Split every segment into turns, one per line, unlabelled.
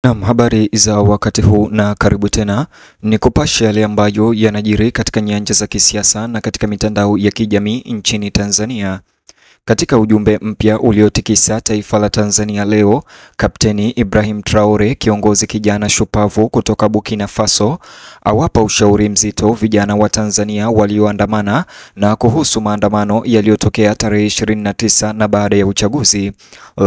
Naam, habari za wakati huu na karibu tena ni kupasha yale ambayo yanajiri katika nyanja za kisiasa na katika mitandao ya kijamii nchini Tanzania. Katika ujumbe mpya uliotikisa taifa la Tanzania leo, Kapteni Ibrahim Traore, kiongozi kijana shupavu kutoka Burkina Faso, awapa ushauri mzito vijana wa Tanzania walioandamana na kuhusu maandamano yaliyotokea tarehe 29 na baada ya uchaguzi.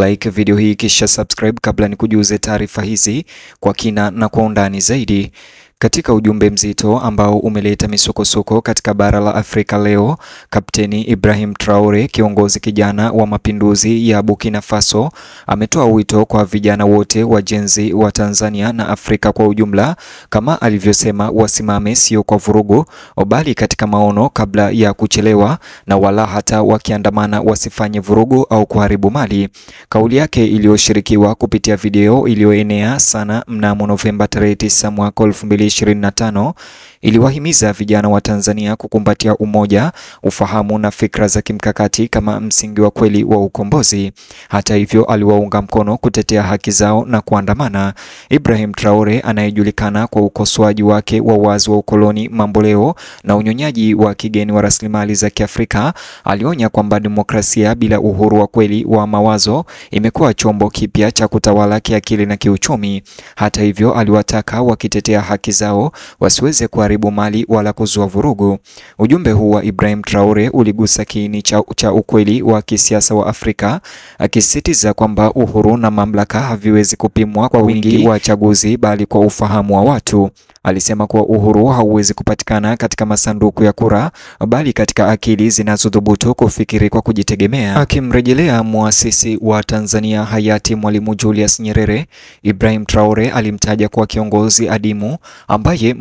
Like video hii kisha subscribe kabla nikujuze taarifa hizi kwa kina na kwa undani zaidi. Katika ujumbe mzito ambao umeleta misukosuko katika bara la Afrika leo, Kapteni Ibrahim Traore, kiongozi kijana wa mapinduzi ya Burkina Faso, ametoa wito kwa vijana wote wa Gen Z wa Tanzania na Afrika kwa ujumla, kama alivyosema, wasimame sio kwa vurugu, bali katika maono kabla ya kuchelewa, na wala hata wakiandamana wasifanye vurugu au kuharibu mali. Kauli yake iliyoshirikiwa kupitia video iliyoenea sana mnamo Novemba 9 mwaka 2025 iliwahimiza vijana wa Tanzania kukumbatia umoja, ufahamu na fikra za kimkakati kama msingi wa kweli wa ukombozi. Hata hivyo, aliwaunga mkono kutetea haki zao na kuandamana. Ibrahim Traore, anayejulikana kwa ukosoaji wake wa wazi wa ukoloni mamboleo na unyonyaji wa kigeni wa rasilimali za Kiafrika, alionya kwamba demokrasia bila uhuru wa kweli wa mawazo imekuwa chombo kipya cha kutawala kiakili na kiuchumi. Hata hivyo, aliwataka wakitetea haki zao wasiweze kuharibu mali wala kuzua vurugu. Ujumbe huu wa Ibrahim Traore uligusa kiini cha ukweli wa kisiasa wa Afrika, akisisitiza kwamba uhuru na mamlaka haviwezi kupimwa kwa wingi wa chaguzi bali kwa ufahamu wa watu. Alisema kuwa uhuru hauwezi kupatikana katika masanduku ya kura bali katika akili zinazodhubutu kufikiri kwa kujitegemea. Akimrejelea muasisi wa Tanzania hayati Mwalimu Julius Nyerere, Ibrahim Traore alimtaja kuwa kiongozi adimu ambaye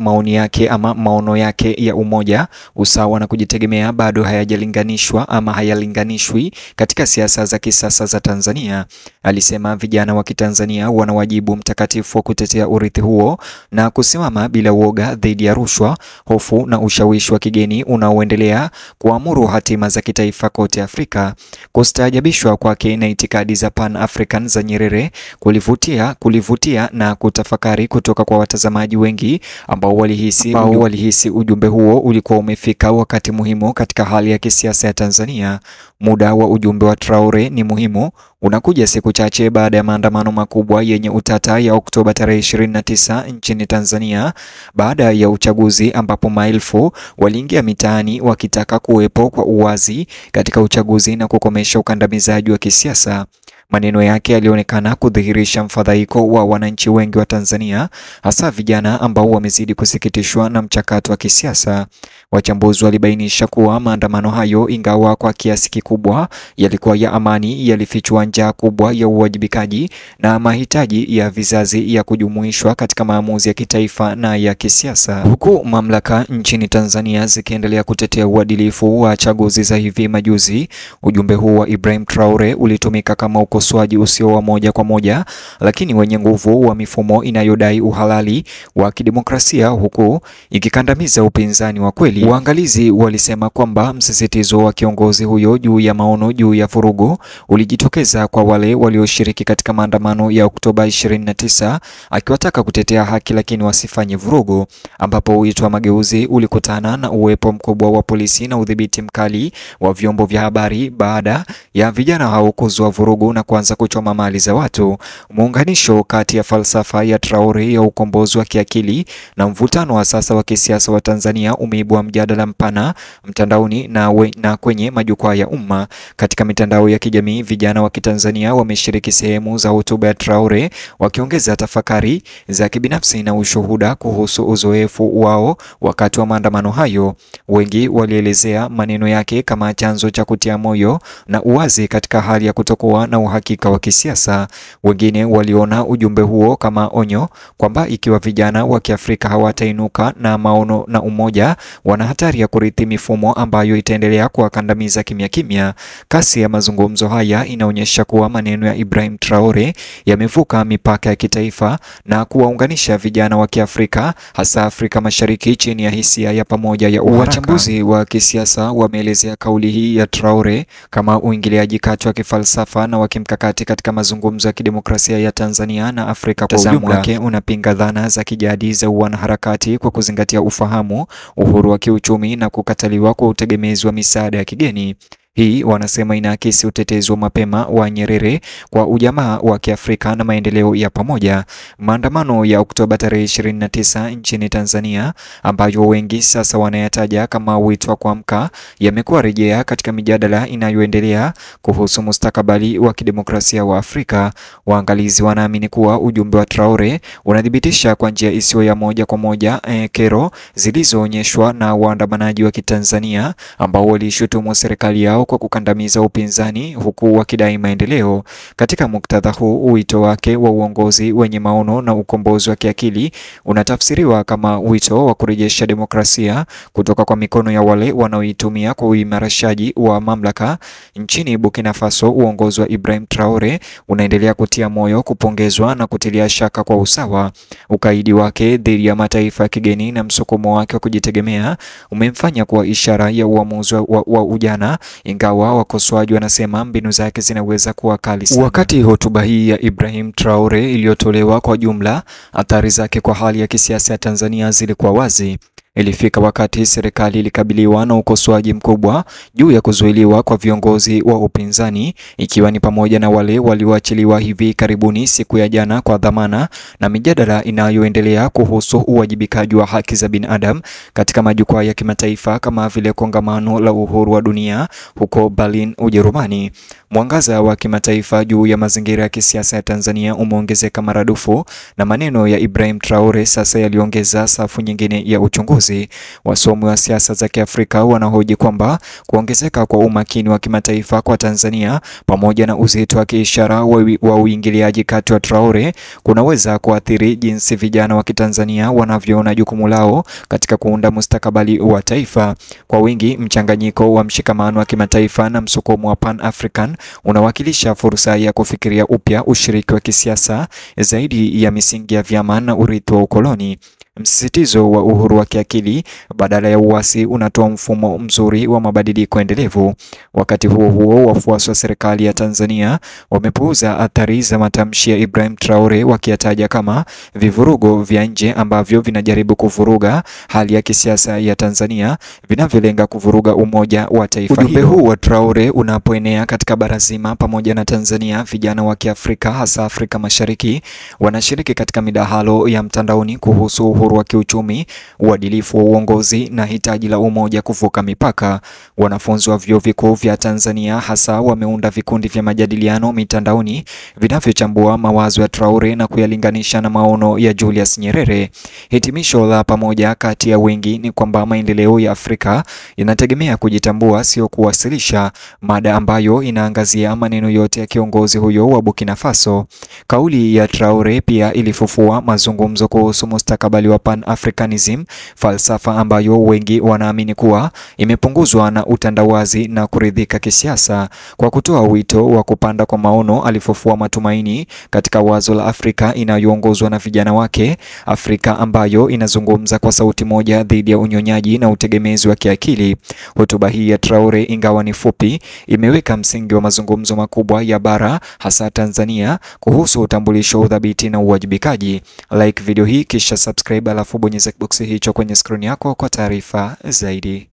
maono yake ya umoja, usawa na kujitegemea bado hayalinganishwi katika siasa za kisasa za Tanzania. Alisema vijana wa Kitanzania wana wajibu mtakatifu wa kutetea urithi huo na kusimama bila uoga dhidi ya rushwa, hofu na ushawishi wa kigeni unaoendelea kuamuru hatima za kitaifa kote Afrika. Kustaajabishwa kwake na itikadi za Pan-African za Nyerere kulivutia na kutafakari kutoka kwa watazamaji wengi ambao walihisi ujumbe huo ulikuwa umefika wakati muhimu katika hali ya kisiasa ya Tanzania. Muda wa ujumbe wa Traore ni muhimu unakuja siku chache baada ya maandamano makubwa yenye utata ya Oktoba tarehe 29 nchini Tanzania, baada ya uchaguzi ambapo maelfu waliingia mitaani wakitaka kuwepo kwa uwazi katika uchaguzi na kukomesha ukandamizaji wa kisiasa. Maneno yake yalionekana kudhihirisha mfadhaiko wa wananchi wengi wa Tanzania, hasa vijana ambao wamezidi kusikitishwa na mchakato wa kisiasa. Wachambuzi walibainisha kuwa maandamano hayo, ingawa kwa kiasi kikubwa yalikuwa ya amani, yalifichua njaa kubwa ya uwajibikaji na mahitaji ya vizazi ya kujumuishwa katika maamuzi ya kitaifa na ya kisiasa. Huku mamlaka nchini Tanzania zikiendelea kutetea uadilifu wa chaguzi za hivi majuzi, ujumbe huu wa Ibrahim Traore ulitumika kama ukosoaji usio wa moja kwa moja lakini wenye nguvu wa mifumo inayodai uhalali wa kidemokrasia huku ikikandamiza upinzani wa kweli. Waangalizi walisema kwamba msisitizo wa kiongozi huyo juu ya maono juu ya vurugu ulijitokeza kwa wale walioshiriki katika maandamano ya Oktoba 29, akiwataka kutetea haki lakini wasifanye vurugu, ambapo wito wa mageuzi ulikutana na uwepo mkubwa wa polisi na udhibiti mkali wa vyombo vya habari baada ya vijana hao kuzua vurugu na kuanza kuchoma mali za watu. Muunganisho kati ya falsafa ya Traore ya ukombozi wa kiakili na mvutano wa sasa wa kisiasa wa Tanzania umeibua mjadala mpana mtandaoni na kwenye majukwaa ya umma. Katika mitandao ya kijamii, vijana wa Kitanzania wameshiriki sehemu za hotuba ya Traore wakiongeza tafakari za kibinafsi na ushuhuda kuhusu uzoefu wao wakati wa maandamano hayo. Wengi walielezea maneno yake kama chanzo cha kutia moyo na uwazi katika hali ya kutokuwa na uhakika wa kisiasa. Wengine waliona ujumbe huo kama onyo kwamba ikiwa vijana wa Kiafrika hawatainuka na maono na umoja, wana hatari ya kurithi mifumo ambayo itaendelea kuwakandamiza kimya kimya. Kasi ya mazungumzo haya inaonyesha kuwa maneno ya Ibrahim Traore yamevuka mipaka ya kitaifa na kuwaunganisha vijana wa Kiafrika, hasa Afrika Mashariki, chini ya hisia ya pamoja ya uharaka. Wachambuzi wa kisiasa wameelezea kauli hii ya Traore kama uingiliaji kati wa kifalsafa na wa kimkakati katika mazungumzo ya kidemokrasia ya Tanzania na Afrika kwa ujumla. Mtazamo wake unapinga dhana za kijadi za wanaharakati kwa kuzingatia ufahamu, uhuru wa kiuchumi na kukataliwa kwa utegemezi wa misaada ya kigeni. Hii wanasema inaakisi utetezi wa mapema wa Nyerere kwa ujamaa wa Kiafrika na maendeleo ya pamoja. Maandamano ya Oktoba tarehe 29 nchini Tanzania, ambayo wengi sasa wanayataja kama wito wa kuamka, yamekuwa rejea katika mijadala inayoendelea kuhusu mustakabali wa kidemokrasia wa Afrika. Waangalizi wanaamini kuwa ujumbe wa Traore unadhibitisha kwa njia isiyo ya moja kwa moja kero zilizoonyeshwa na waandamanaji wa Kitanzania ambao walishutumu serikali yao kwa kukandamiza upinzani huku wakidai maendeleo. Katika muktadha huu, wito wake wa uongozi wenye maono na ukombozi wa kiakili unatafsiriwa kama wito wa kurejesha demokrasia kutoka kwa mikono ya wale wanaoitumia kwa uimarishaji wa mamlaka. Nchini Burkina Faso, uongozi wa Ibrahim Traore unaendelea kutia moyo, kupongezwa na kutilia shaka kwa usawa. Ukaidi wake dhidi ya mataifa ya kigeni na msukumo wake wa kujitegemea umemfanya kuwa ishara ya uamuzi wa ujana, ingawa wakosoaji wanasema mbinu zake zinaweza kuwa kali sana. Wakati hotuba hii ya Ibrahim Traore iliyotolewa, kwa jumla athari zake kwa hali ya kisiasa ya Tanzania zilikuwa wazi. Ilifika wakati serikali ilikabiliwa na ukosoaji mkubwa juu ya kuzuiliwa kwa viongozi wa upinzani, ikiwa ni pamoja na wale walioachiliwa hivi karibuni siku ya jana kwa dhamana, na mijadala inayoendelea kuhusu uwajibikaji wa haki za binadamu katika majukwaa ya kimataifa kama vile kongamano la uhuru wa dunia huko Berlin, Ujerumani. Mwangaza wa kimataifa juu ya mazingira ya kisiasa ya Tanzania umeongezeka maradufu, na maneno ya Ibrahim Traore sasa yaliongeza safu nyingine ya uchunguzi. Wasomi wa siasa za Kiafrika wanahoji kwamba kuongezeka kwa umakini wa kimataifa kwa Tanzania pamoja na uzito wa kiishara wa uingiliaji kati wa Traore kunaweza kuathiri jinsi vijana wa Kitanzania wanavyoona jukumu lao katika kuunda mustakabali wa taifa. Kwa wingi, mchanganyiko wa mshikamano wa kimataifa na msukumo wa Pan-African unawakilisha fursa ya kufikiria upya ushiriki wa kisiasa zaidi ya misingi ya vyama na urithi wa ukoloni. Msisitizo wa uhuru wa kiakili badala ya uasi unatoa mfumo mzuri wa mabadiliko endelevu. Wakati huo huo, wafuasi wa serikali ya Tanzania wamepuuza athari za matamshi ya Ibrahim Traore, wakiyataja kama vivurugo vya nje ambavyo vinajaribu kuvuruga hali ya kisiasa ya Tanzania, vinavyolenga kuvuruga umoja wa taifa. Ujumbe huu wa Traore unapoenea katika bara zima pamoja na Tanzania, vijana wa Kiafrika hasa Afrika Mashariki wanashiriki katika midahalo ya mtandaoni kuhusu uhuru wa kiuchumi, uadilifu wa uongozi na hitaji la umoja kuvuka mipaka. Wanafunzi wa vyuo vikuu vya Tanzania hasa wameunda vikundi vya majadiliano mitandaoni vinavyochambua mawazo ya Traore na kuyalinganisha na maono ya Julius Nyerere. Hitimisho la pamoja kati ya wengi ni kwamba maendeleo ya Afrika yanategemea kujitambua, sio kuwasilisha, mada ambayo inaangazia maneno yote ya kiongozi huyo wa Burkina Faso. Kauli ya Traore pia ilifufua mazungumzo kuhusu mustakabali wa Pan-Africanism, falsafa ambayo wengi wanaamini kuwa imepunguzwa na utandawazi na kuridhika kisiasa. Kwa kutoa wito wa kupanda kwa maono, alifufua matumaini katika wazo la Afrika inayoongozwa na vijana wake, Afrika ambayo inazungumza kwa sauti moja dhidi ya unyonyaji na utegemezi wa kiakili. Hotuba hii ya Traore, ingawa ni fupi, imeweka msingi wa mazungumzo makubwa ya bara, hasa Tanzania, kuhusu utambulisho, udhabiti na uwajibikaji. Like video hii kisha subscribe, alafu bonyeza box hicho kwenye screen yako kwa taarifa zaidi.